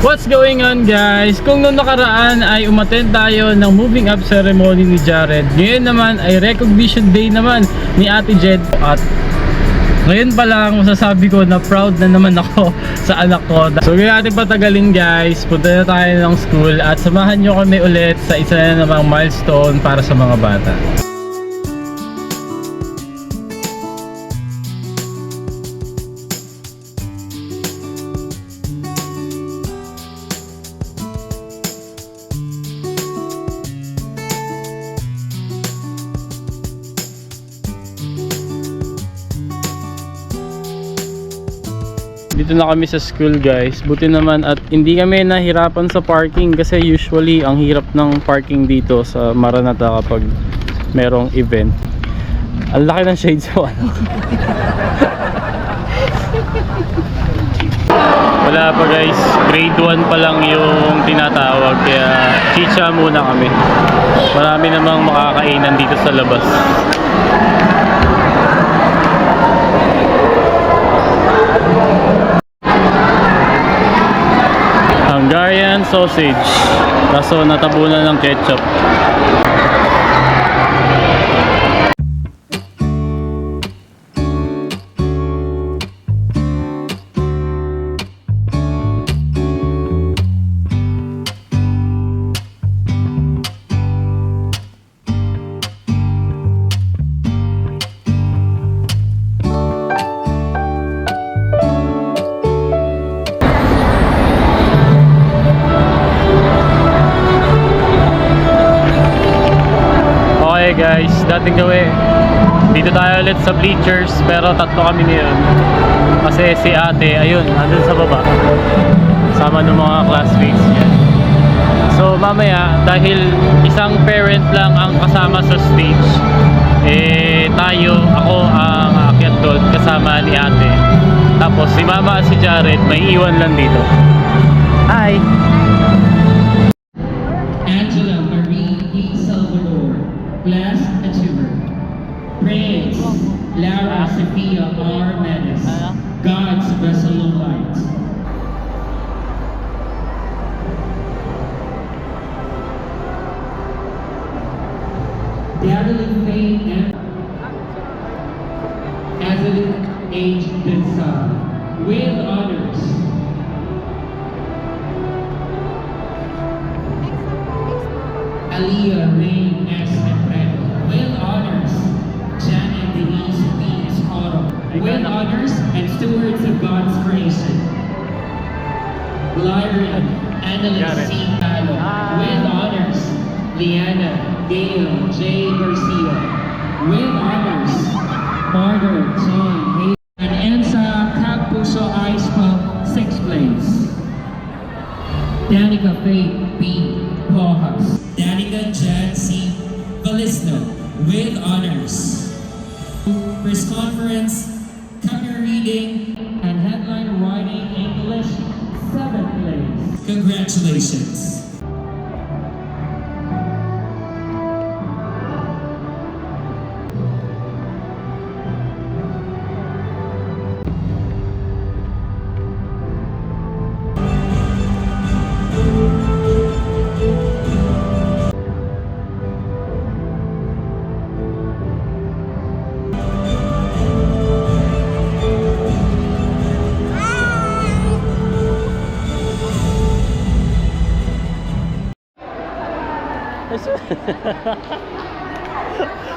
What's going on guys? Kung noong nakaraan ay umattend tayo ng moving up ceremony ni Jared, ngayon naman ay recognition day naman ni Ate Jed. At ngayon pa lang masasabi ko na proud na naman ako sa anak ko. So ngayon natin patagalin guys, punta na tayo ng school at samahan nyo kami ulit sa isa na namang milestone para sa mga bata. Dito na kami sa school guys. Buti naman at hindi kami nahirapan sa parking kasi usually ang hirap ng parking dito sa Maranatha kapag merong event. Ang laki ng shades ko ano. Wala pa guys, grade 1 pa lang yung tinatawag kaya chicha muna kami. Marami namang makakainan dito sa labas. Hungarian sausage, kaso natabunan ng ketchup. Guys, dating gawin dito tayo ulit sa bleachers pero tatlo kami ngayon kasi si ate ayun andun sa baba sama ng mga classmates niya. So mamaya dahil isang parent lang ang kasama sa stage ako ang aakyat doon kasama ni ate, tapos si mama at si Jared may iwan lang dito. Hi Angela Marie E. Salvador, Glass Achiever. Praise Lara Sophia R. Menace, God's Vessel of Light. Daryl Faye and Azalin H. Binsa, with honors. Aliyah Rain S. Emprego, with honors. Janet Denise B. Escoro, with honors and stewards of God's creation. Lyrian Annalise C. Palo, with honors. Liana Gail J. Garcia, with honors. Margaret John Hayes and Ensa Cagpuso Aispa, 6th place. Danica Faith B. Rojas. Danica Jan C. Valisno, with honors. Press conference, cover reading, and headline writing English, 7th place. Congratulations.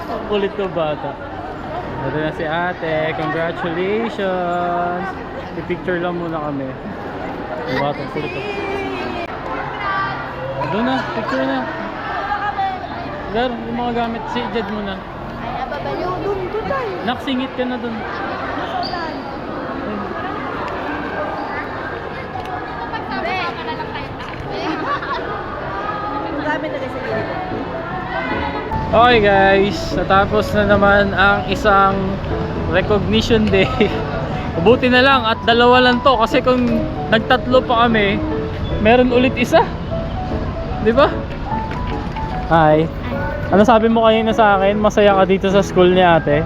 Ang kulit ng bata. Ito na si ate. Congratulations! I-picture lang muna kami. Ang bata, ang kulit. Doon na, picture na. Gar, yung mga gamit. Si Jed muna. Ay, ababaliw. Doon tayo. Naksingit ka na doon. Nasaan? Pagsama ka na lang tayo. Ang gamit na sa dito. Okay guys, natapos na naman ang isang recognition day. Mabuti na lang at dalawa lang to kasi kung nagtatlo pa kami, meron ulit isa. 'Di ba? Hi. Ano sabi mo kanina sa akin? Masaya ka dito sa school ni ate?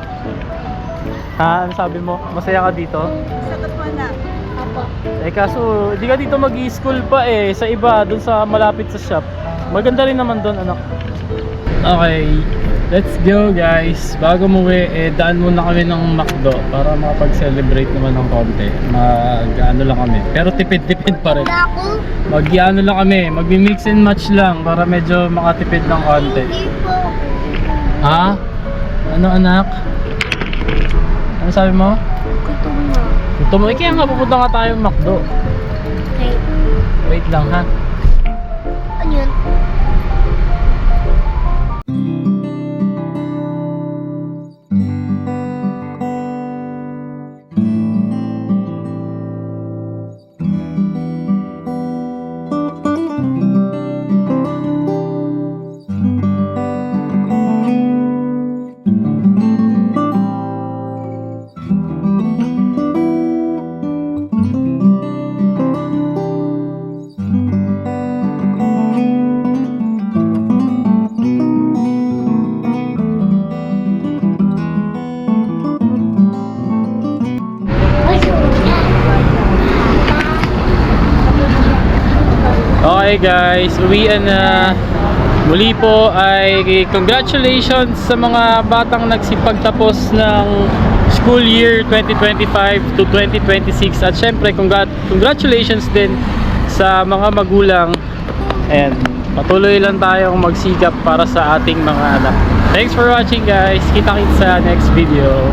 Ha? Ano sabi mo? Masaya ka dito? Sagot mo na. Apo. Eh kaso, di ka dito mag-i-school pa eh. Sa iba, dun sa malapit sa shop. Maganda rin naman dun, anak. Okay, let's go guys. Bago umuwi, daan muna kami ng McDo para makapag-celebrate naman ng konti. Mag-ano lang kami. Pero tipid-tipid pa rin. Ako? Mag-ano lang kami, mag-mix and match lang para medyo makatipid ng konti. Hindi po. Ha? Ano anak? Ano sabi mo? Gutom na. Gusto mo? Kaya nga pupunta nga tayo ng McDo. Okay. Wait lang ha. Ano yun? Okay guys, uwian na. Muli po ay congratulations sa mga batang nagsipagtapos ng school year 2025 to 2026. At syempre congratulations din sa mga magulang. And patuloy lang tayong magsikap para sa ating mga anak. Thanks for watching guys. Kita-kits sa next video.